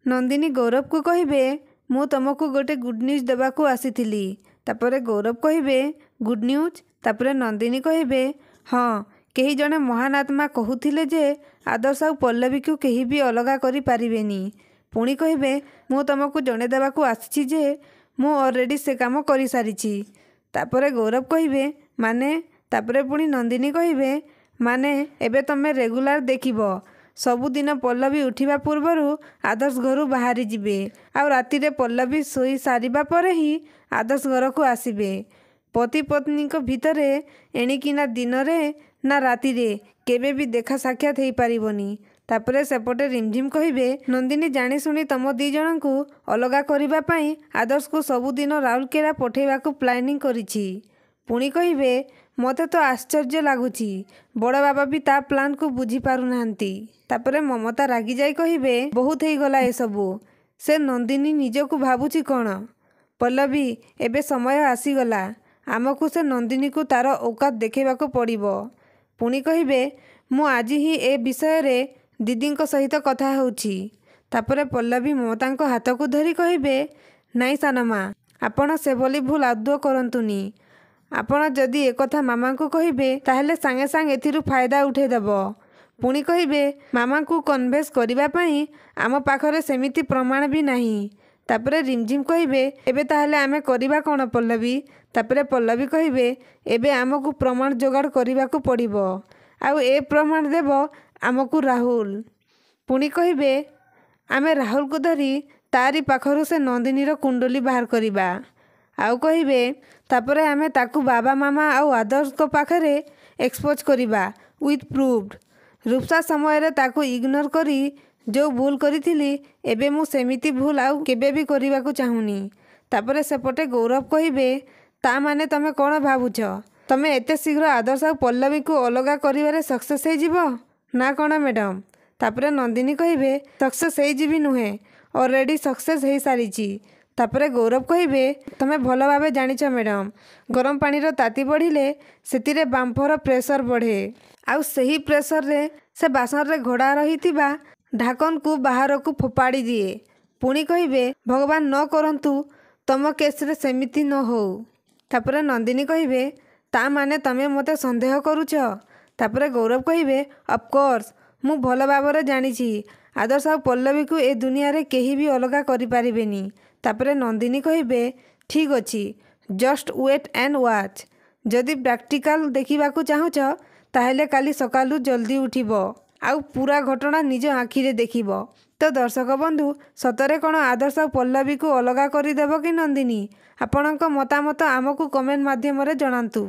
नंदिनी गौरव को कहिबे मु तुमको गोटे गुड न्यूज देवाकू आसीथिली। तापरे गौरव कहिबे गुड न्यूज। तापरे नंदिनी कहिबे हाँ कहीं जड़े महान आत्मा कहूथिले जे आदर्श आउ पल्लवी को कहीं भी अलगा करि पारिबेनी। पुणी कहिबे मु तुमको जणे देवाकू आसीछि जे मु ऑलरेडी से काम करि सारिछि। तापरे गौरव कहिबे माने। तापरे पुणी नंदिनी कहिबे माने एबे तमे रेगुलर देखिबो सबुदिन पल्लवी उठिबा पूर्वरु आदर्श घरु बाहरी जिबे आउ राति रे पल्लवी सोई सारिबा परे ही आदर्श घर को आसिबे। पति पत्नी को भितरे एणिकिना दिन रे ना राति रे केबे भी देखा साक्षात हेई पारिबनी। तापरे सेपटे रिमझिम कहिबे नंदिनी जानी सुनी तम दी जन को अलगा करिबा पई आदर्श को सबुदिन राउरकेला पठेइबा को प्लानिंग करिछि। पुणी कहिबे मते तो आश्चर्य लागुछि बड़ बाबा भी ता प्लान को बुझी पारु नाहंती। तापरे ममता रागी जाई कहिबे बहुत हेई गला ए सबु से नंदिनी निजको भाबुछि कोन। पल्लवी एबे समय आसीगला आमको से नंदिनी को तार औकात देखेबाको पड़िबो। पुणी कहिबे मु आज ही ए विषय रे दीदी सहित कथा होउछि। तापरे पल्लवी ममता को हाथ को धरी कहिबे नाई सानमा आपण से भली भूल आदौ करंतुनी। आपण जदि एक कथा मामा को कहिबे ताहेले सांगे सांगे एथिरु फायदा उठे देबो। पुणी कहिबे मामा को कन्वेंस करिबा पई आम पाखरे सेमिति प्रमाण भी नाही। तापरे रिमझिम कहिबे एबे ताहेले आमे करिबा कोन पल्लवी। तापरे पल्लवी कहिबे एबे आमको प्रमाण जोगाड़ करिबा को पड़िबो आउ ए प्रमाण देबो आमको राहुल। पुणी कहिबे आमे राहुल को धरी तारी पाखरु से नंदिनी रो कुंडली बाहर करिबा आउ कहिबे तापरे आमे ताकू बाबा मामा आउ आदर्श को पाखरे एक्सपोज करिबा विथ प्रूफ्ड। रूपसा समय रे ताकू इग्नोर करी जो भूल करिथिली एबे मु सेमिति भूल आउ केबे भी करिबा को चाहुनी। तापरे सेपटे गौरव कहिबे ता माने तमे कोन भाबुछ तमे एते शीघ्र आदर्श आउ पल्लवी को अलगा करिवारे सक्सेस हे जिवो ना कोन मैडम। तापरे नंदिनी कहिबे सक्सेस हे जिवि नुहे ऑलरेडी सक्सेस हे सारिछि। तापरे गौरव कहिबे तमे भलो भाबे जानिछ मैडम गरम पानी रो ताती बढ़िले सेतिरे बांफर प्रेशर बढ़े आउ सही प्रेशर रे से बासन रे घोड़ा रहितिबा ढाकन को बाहर को फोपाड़ी दिए। पुणी कहिबे भगवान न करंतु तम केस रे सेमिति न हो। तापरे नंदिनी कहिबे ता माने तमे मते संदेह करूछ। तापरे गौरव कहिबे ऑफ कोर्स मु भलो भाबरे जानिछि आदर्श आउ पल्लवी को ए दुनिया रे केही भी अलगा करि पारिबेनी। तापरे नंदिनी कहिबे ठीक अछि जस्ट वेट एंड वाच जदि प्रैक्टिकल देखिबाकू चाहुछ ताहेले काली सकालू जल्दी उठिबो आउ पूरा घटना निज आखि रे देखिबो। तो दर्शक बंधु सतरे कोन आदर्श आउ पल्लवी को अलगा करि देबो कि नंदिनी आपणक मतामत आमको कमेंट माध्यम रे जणांतु।